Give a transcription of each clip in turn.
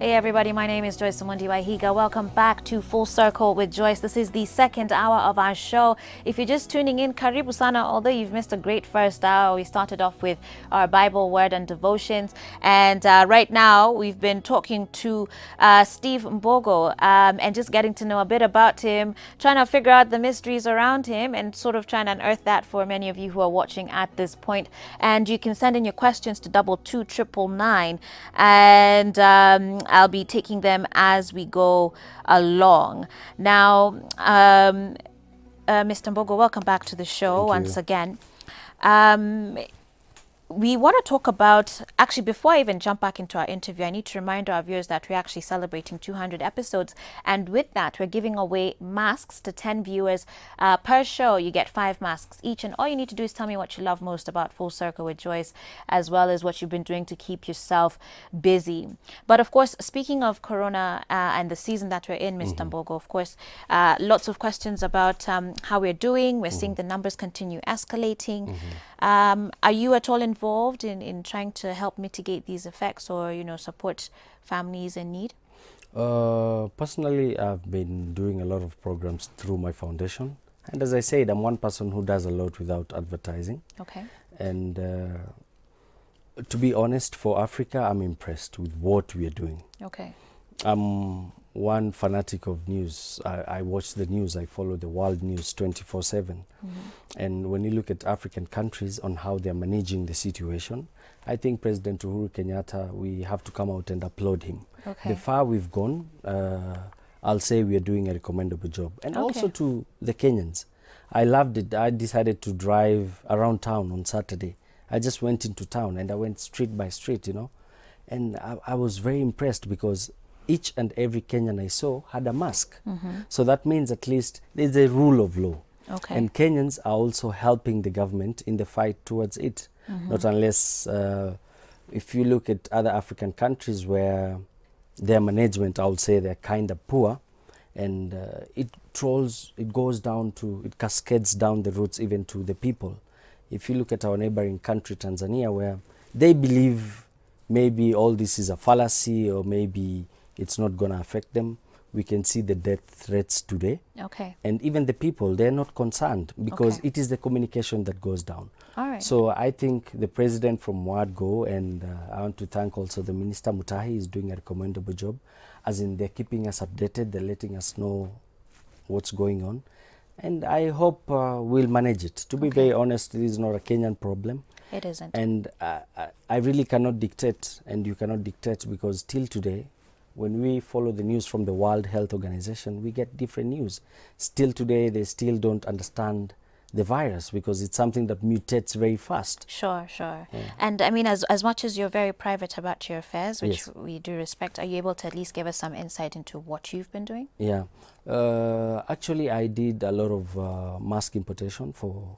Hey everybody, my name is Joyce Mundi Wahiga. Welcome back to Full Circle with Joyce. This is the second hour of our show. If you're just tuning in, karibu sana. Although you've missed a great first hour, we started off with our Bible word and devotions. And right now, we've been talking to Steve Mbogo and just getting to know a bit about him, trying to figure out the mysteries around him and sort of trying to unearth that for many of you who are watching at this point. And you can send in your questions to 22999 and I'll be taking them as we go along. Now, Mr. Mbogo, welcome back to the show once again. We want to talk about, actually, before I even jump back into our interview, I need to remind our viewers that we're actually celebrating 200 episodes. And with that, we're giving away masks to 10 viewers per show. You get 5 masks each. And all you need to do is tell me what you love most about Full Circle with Joyce, as well as what you've been doing to keep yourself busy. But of course, speaking of Corona and the season that we're in, Mr. Mbogo, of course, lots of questions about how we're doing. We're seeing the numbers continue escalating. Are you at all involved in trying to help mitigate these effects or, support families in need? Personally, I've been doing a lot of programs through my foundation. And as I said, I'm one person who does a lot without advertising. Okay. And to be honest, for Africa, I'm impressed with what we are doing. Okay. I'm one fanatic of news. I watch the news. I follow the world news 24/7. And when you look at African countries on how they're managing the situation, I think President Uhuru Kenyatta, we have to come out and applaud him. Okay. The far we've gone, I'll say we are doing a recommendable job. And also to the Kenyans. I loved it. I decided to drive around town on Saturday. I just went into town and I went street by street, And I was very impressed because each and every Kenyan I saw had a mask. So that means at least there's a rule of law. Okay. And Kenyans are also helping the government in the fight towards it. Not unless, if you look at other African countries where their management, I would say they're kind of poor, and it goes down to, it cascades down the roots even to the people. If you look at our neighboring country, Tanzania, where they believe maybe all this is a fallacy or maybe it's not going to affect them, we can see the death threats today. Okay. And even the people, they're not concerned because it is the communication that goes down. All right. So I think the president from word go, and I want to thank also the Minister Mutahi is doing a recommendable job, as in they're keeping us updated, they're letting us know what's going on. And I hope we'll manage it. To be very honest, it is not a Kenyan problem. It isn't. And I really cannot dictate, and you cannot dictate, because till today, when we follow the news from the World Health Organization, we get different news. Still today, they still don't understand the virus because it's something that mutates very fast. Sure. Yeah. And I mean, as much as you're very private about your affairs, which we do respect, are you able to at least give us some insight into what you've been doing? Yeah. Actually, I did a lot of mask importation for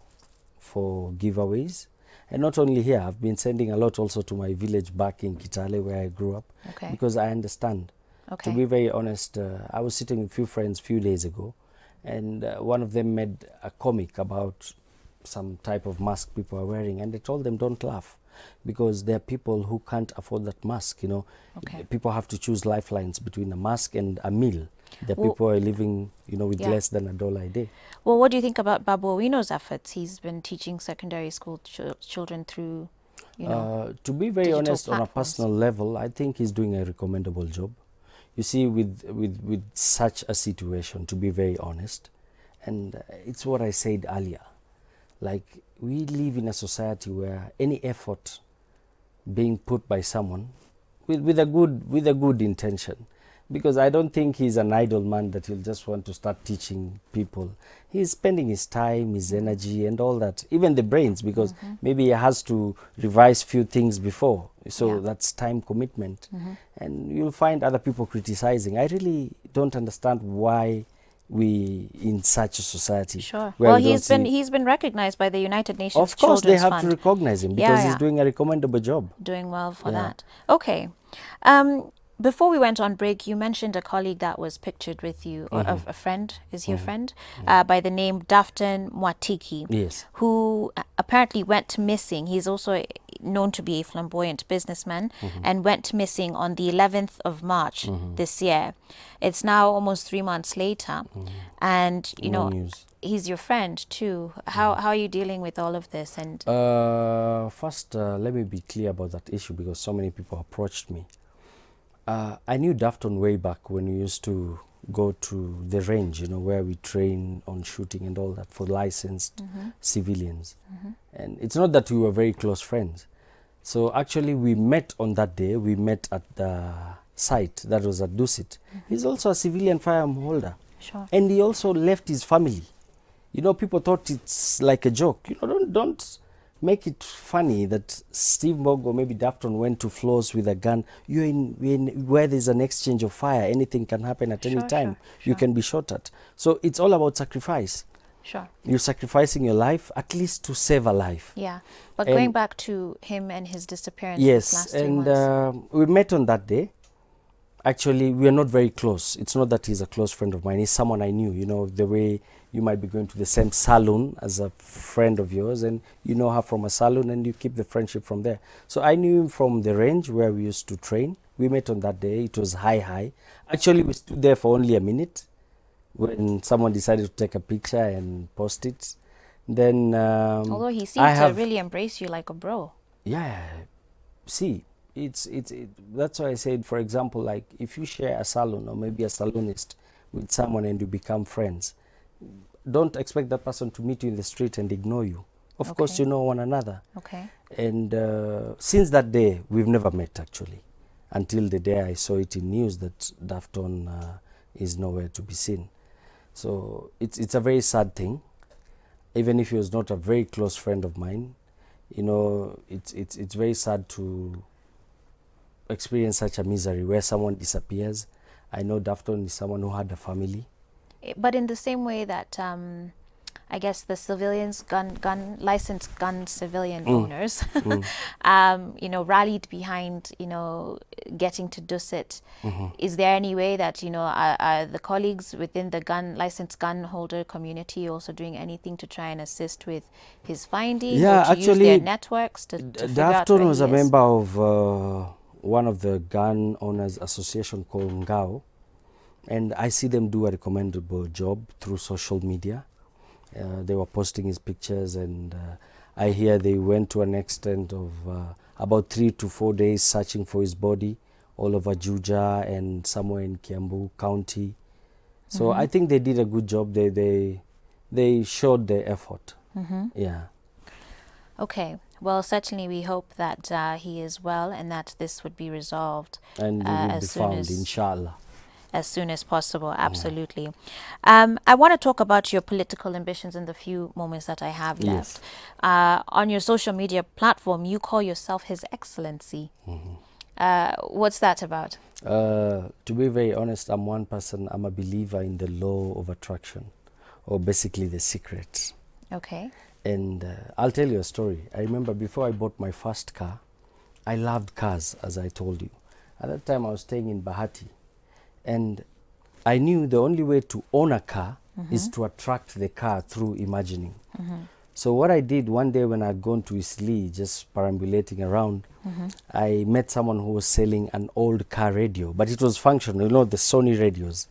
giveaways. And not only here, I've been sending a lot also to my village back in Kitale where I grew up. Okay. Because I understand. Okay. To be very honest, I was sitting with a few friends a few days ago, and one of them made a comic about some type of mask people are wearing, and I told them don't laugh because there are people who can't afford that mask, Okay. People have to choose lifelines between a mask and a meal. The people are living, with less than $1 a day. Well, what do you think about Babu Owino's efforts? He's been teaching secondary school children through, to be very honest, platforms. on a personal level, I think he's doing a recommendable job. You see, with such a situation, to be very honest, and it's what I said earlier, like we live in a society where any effort being put by someone with a good intention, because I don't think he's an idle man that he'll just want to start teaching people. He's spending his time, his energy and all that, even the brains, because maybe he has to revise few things before. So that's time commitment. And you'll find other people criticizing. I really don't understand why we in such a society. Sure. Well, he's been recognized by the United Nations. Of course, Children's they have Fund. to recognize him because he's doing a recommendable job. Doing well for that. Okay. Before we went on break, you mentioned a colleague that was pictured with you, or a friend, is he a friend, by the name Dafton Mwatiki, Yes. who apparently went missing. He's also known to be a flamboyant businessman, and went missing on the 11th of March this year. It's now almost 3 months later, and No news. he's your friend too. How are you dealing with all of this? And First, let me be clear about that issue because so many people approached me. I knew Dafton way back when we used to go to the range, where we train on shooting and all that for licensed civilians. And it's not that we were very close friends. So actually we met on that day. We met at the site that was at Dusit. He's also a civilian firearm holder. Sure. And he also left his family. People thought it's like a joke. Don't make it funny that Steve Mbogo, maybe Dafton, went to floors with a gun. You're in where there's an exchange of fire. Anything can happen at any time. You can be shot at. So it's all about sacrifice. Sure. You're sacrificing your life at least to save a life. Yeah. But going back to him and his disappearance Yes, last 3 months. and we met on that day. Actually, we are not very close. It's not that he's a close friend of mine. He's someone I knew, the way you might be going to the same salon as a friend of yours, and you know her from a salon, and you keep the friendship from there. So I knew him from the range where we used to train. We met on that day. It was high. Actually, we stood there for only a minute when someone decided to take a picture and post it. Then although he seemed to really embrace you like a bro. Yeah. See, that's why I said, for example, like if you share a salon or maybe a salonist with someone and you become friends, don't expect that person to meet you in the street and ignore you. Of course, you know one another. Okay. And since that day, we've never met actually, until the day I saw it in news that Dafton is nowhere to be seen. So it's a very sad thing. Even if he was not a very close friend of mine, it's very sad to experience such a misery where someone disappears. I know Dafton is someone who had a family. But in the same way that I guess the civilians, licensed gun civilian owners, rallied behind, getting to Dusit. Is there any way that, are the colleagues within the licensed gun holder community also doing anything to try and assist with his finding? Yeah, or to actually, use their networks to figure out Dafton where was he a is? member of one of the gun owners association called Ngao. And I see them do a recommendable job through social media. They were posting his pictures, and I hear they went to an extent of about 3 to 4 days searching for his body all over Juja and somewhere in Kiambu County. So I think they did a good job. They showed their effort. Yeah. Okay. Well, certainly we hope that he is well and that this would be resolved And he will be found, inshallah. As soon as possible, absolutely. I want to talk about your political ambitions in the few moments that I have left. On your social media platform, you call yourself His Excellency. What's that about? To be very honest, I'm one person, I'm a believer in the law of attraction, or basically the secrets. Okay. And I'll tell you a story. I remember before I bought my first car, I loved cars, as I told you. At that time, I was staying in Bahati. And I knew the only way to own a car is to attract the car through imagining. So what I did one day when I'd gone to Isli, just perambulating around, I met someone who was selling an old car radio, but it was functional, the Sony radios.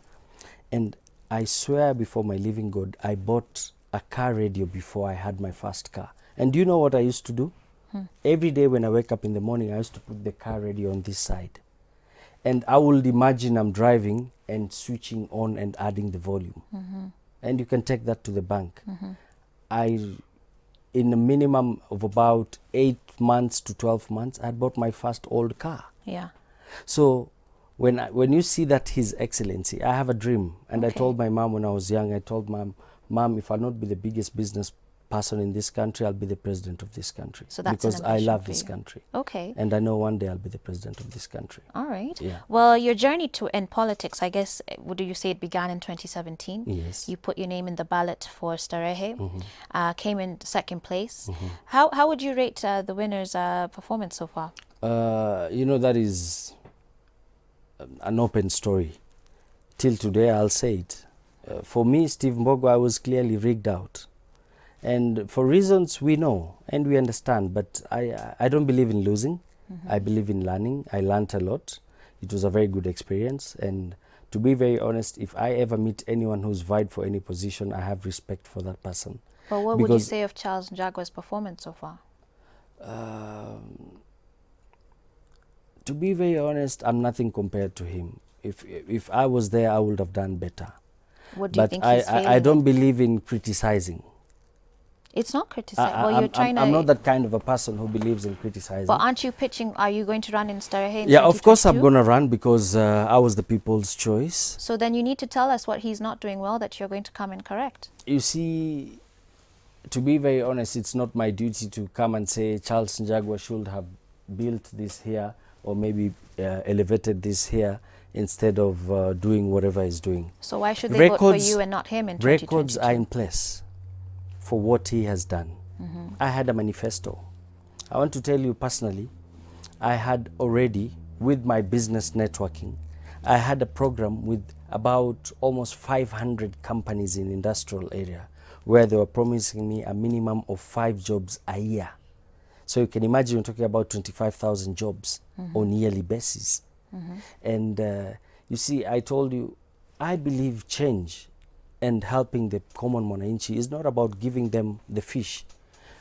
And I swear before my living God, I bought a car radio before I had my first car. And do you know what I used to do? Every day when I wake up in the morning, I used to put the car radio on this side. And I would imagine I'm driving and switching on and adding the volume. And you can take that to the bank. In a minimum of about 8 months to 12 months, I had bought my first old car. Yeah. So when you see that His Excellency, I have a dream. And I told my mom when I was young, I told Mom, if I'll not be the biggest business person in this country, I'll be the president of this country. So that's because I love this country. Okay. And I know one day I'll be the president of this country. All right. Yeah. Well, your journey in politics, I guess, do you say it began in 2017? Yes. You put your name in the ballot for Starehe, came in second place. How would you rate the winner's performance so far? That is an open story. Till today, I'll say it. For me, Steve Mbogo, I was clearly rigged out. And for reasons we know and we understand, but I don't believe in losing. I believe in learning. I learned a lot. It was a very good experience. And to be very honest, if I ever meet anyone who's vied for any position, I have respect for that person. But what would you say of Charles Njagwa's performance so far? To be very honest, I'm nothing compared to him. If I was there, I would have done better. What do you think he's failing I don't in? believe in criticizing. It's not criticizing. Well, you're trying to... I'm not that kind of a person who believes in criticizing. But aren't you pitching? Are you going to run in Starahe in Yeah, of course I'm 2022? going to run because I was the people's choice. So then you need to tell us what he's not doing well that you're going to come and correct. You see, to be very honest, it's not my duty to come and say Charles Njagwa should have built this here or maybe elevated this here instead of doing whatever he's doing. So why should they vote for you and not him in 2022? Records are in place for what he has done. I had a manifesto. I want to tell you personally, I had already, with my business networking, I had a program with about almost 500 companies in industrial area where they were promising me a minimum of 5 jobs a year. So you can imagine we're talking about 25,000 jobs on yearly basis. And you see, I told you, I believe change and helping the common mwananchi is not about giving them the fish,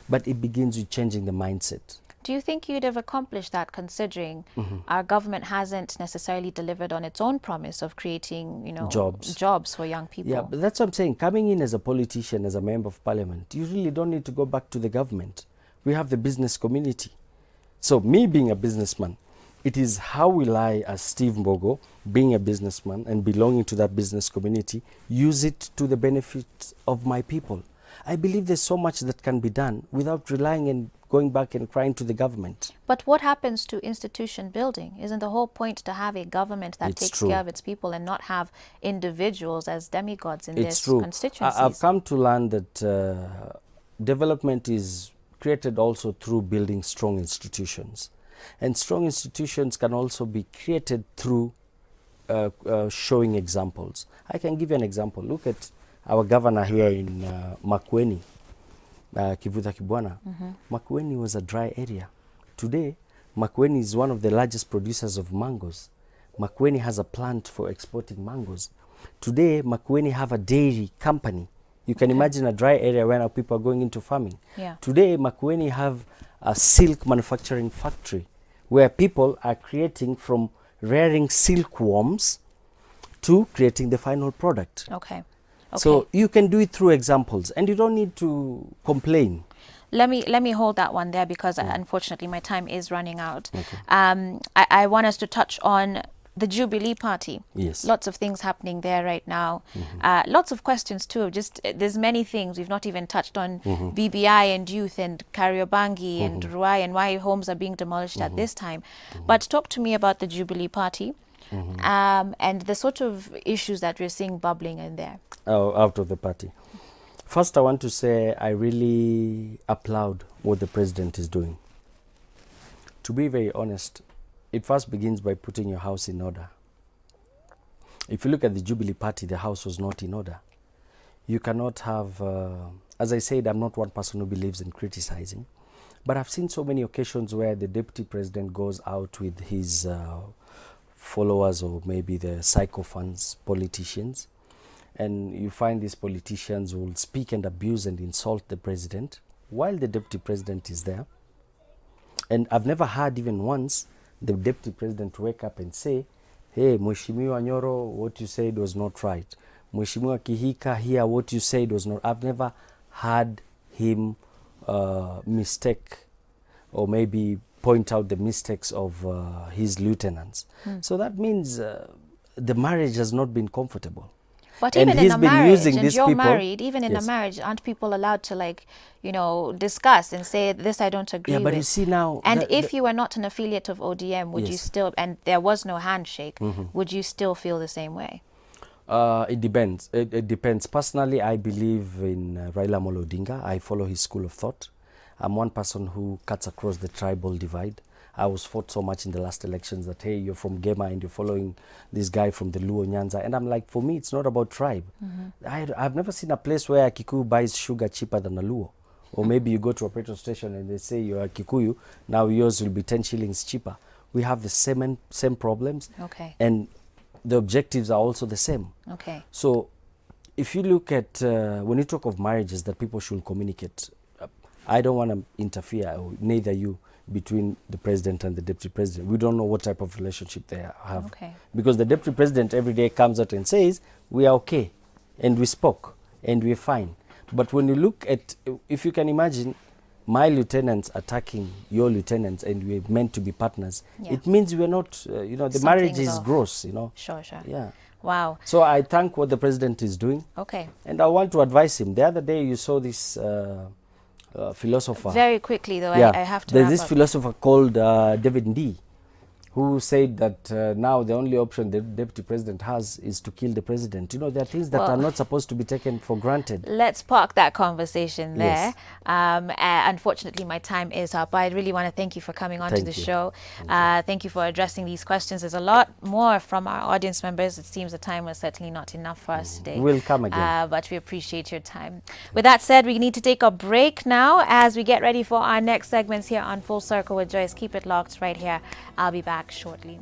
but it begins with changing the mindset. Do you think you'd have accomplished that considering our government hasn't necessarily delivered on its own promise of creating, you know, jobs for young people? Yeah, but that's what I'm saying. Coming in as a politician, as a member of parliament, you really don't need to go back to the government. We have the business community. So me being a businessman, it is how will I, as Steve Mbogo, being a businessman and belonging to that business community, use it to the benefit of my people. I believe there's so much that can be done without relying and going back and crying to the government. But what happens to institution building? Isn't the whole point to have a government that takes care of its people and not have individuals as demigods in their constituencies? I've come to learn that development is created also through building strong institutions. And strong institutions can also be created through showing examples. I can give you an example. Look at our governor here in Makueni, Kivutha Kibwana. Makueni was a dry area. Today, Makueni is one of the largest producers of mangoes. Makueni has a plant for exporting mangoes. Today, Makueni have a dairy company. You can imagine a dry area where now people are going into farming. Yeah. Today, Makueni have a silk manufacturing factory where people are creating from rearing silkworms to creating the final product. Okay. So you can do it through examples and you don't need to complain. Let me hold that one there because unfortunately my time is running out. I want us to touch on the Jubilee Party. Yes. Lots of things happening there right now. Lots of questions too. Just there's many things we've not even touched on. BBI and youth and Kariobangi and Ruai and why homes are being demolished at this time. But talk to me about the Jubilee Party and the sort of issues that we're seeing bubbling in there. Out of the party. First, I want to say I really applaud what the president is doing. To be very honest, it first begins by putting your house in order. If you look at the Jubilee Party, the house was not in order. You cannot have, as I said, I'm not one person who believes in criticizing, but I've seen so many occasions where the deputy president goes out with his followers or maybe the sycophants, politicians, and you find these politicians will speak and abuse and insult the president while the deputy president is there. And I've never heard even once the deputy president wake up and say, hey, Mheshimiwa Nyoro, what you said was not right. Mheshimiwa Kihika, here, what you said was not. I've never heard him mistake or maybe point out the mistakes of his lieutenants. So that means the marriage has not been comfortable. But even in a marriage, and you're married, even in a marriage, aren't people allowed to, like, you know, discuss and say, this I don't agree with? Yeah, but you see now... And if you were not an affiliate of ODM, would you still, and there was no handshake, would you still feel the same way? It depends. It depends. Personally, I believe in Raila Amolo Odinga. I follow his school of thought. I'm one person who cuts across the tribal divide. I was fought so much in the last elections that, hey, you're from Gema and you're following this guy from the Luo Nyanza. And I'm like, for me, it's not about tribe. I've never seen a place where a Kikuyu buys sugar cheaper than a Luo. Or maybe you go to a petrol station and they say you're a Kikuyu, now yours will be 10 shillings cheaper. We have the same problems. Okay. And the objectives are also the same. Okay. So if you look at, when you talk of marriages that people should communicate, I don't want to interfere, or neither you, between the president and the deputy president. We don't know what type of relationship they have. Okay. Because the deputy president every day comes out and says, we are okay, and we spoke, and we're fine. But when you look at, if you can imagine, my lieutenants attacking your lieutenants and we're meant to be partners, it means we're not, the marriage is off. Gross, Sure. Yeah. Wow. So I thank what the president is doing. Okay. And I want to advise him. The other day you saw this philosopher. Very quickly, though, Yeah. I have to There's wrap this up. philosopher called David Ndii, who said that now the only option the deputy president has is to kill the president. There are things that Well, are not supposed to be taken for granted. Let's park that conversation there. Yes. Unfortunately, my time is up. I really want to thank you for coming onto Thank the you. show. Thank you for addressing these questions. There's a lot more from our audience members. It seems the time was certainly not enough for us today. We'll come again. But we appreciate your time. With that said, we need to take a break now as we get ready for our next segments here on Full Circle with Joyce. Keep it locked right here. I'll be back shortly.